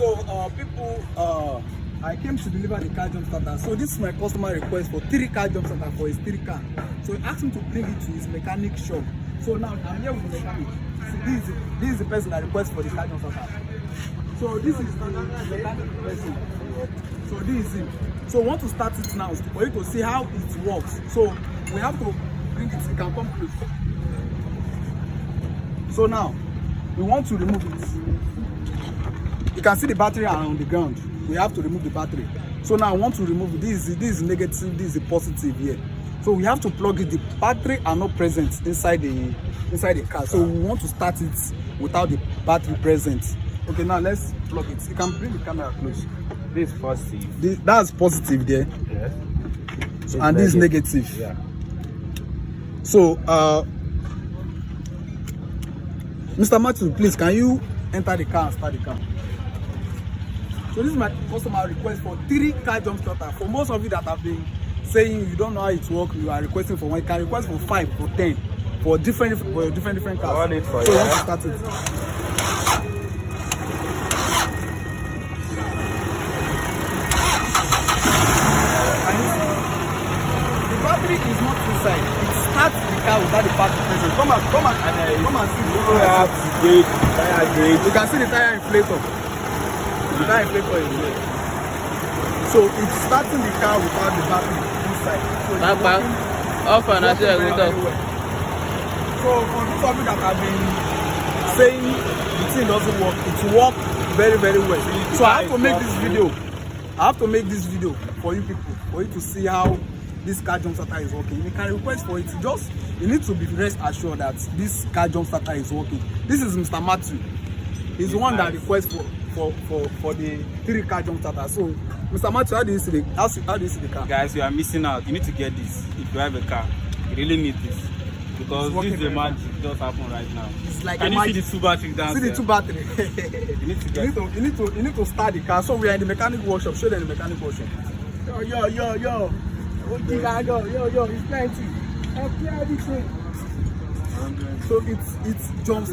So people, I came to deliver the car jump starter. So this is my customer request for 3 car jump starter for his 3 car. So he asked me to bring it to his mechanic shop. So now I'm here with the mechanic. So this is the person that requests for the car jump starter. So this is the mechanic person. So this is him. So we want to start it now for you to see how it works. So we have to bring it. You can come close. So now we want to remove it. You can see the battery are on the ground. We have to remove the battery. So now I want to remove it. This is negative, this is positive here. So we have to plug it. The battery are not present inside the car. So we want to start it without the battery present. Okay, now let's plug it. You can bring the camera close. This is positive. That's positive there. Yes. So, and this is negative. Yeah. So Mr. Matthew, please can you enter the car and start the car? So this is my customer request for 3 car jump starter. For most of you that have been saying you don't know how it works, you are requesting for 1. You can request for 5, for 10, for different cars. I want it for so you. we want to start it. The battery is not inside. It starts the car without the battery present. Come and see. You can see the tire inflator. The tire inflator is here. So it's starting the car without the battery inside. So it's working very, very well. So for those of you that have been saying the thing doesn't work, it works very, very well. So I have to make this video. I have to make this video for you people, for you to see how this car jump starter is working. You can request for it. You need to be rest assured that this car jump starter is working. This is Mr. Matthew. He's the one that requests for the 3 car jump starter. So Mr. Matthew, how do you see the car? Guys, you are missing out. You need to get this if you have a car. You really need this. Because this is a magic just happened right now. It's like can a you magic. see the 2 batteries down See there? the 2 battery. You need to get you need to start the car. So we are in the mechanic workshop. Show them the mechanic workshop. Yo. Yo, it's plenty. So it jump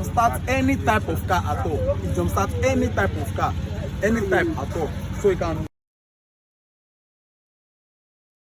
starts any type of car at all. It jump starts any type of car, any type at all. So you can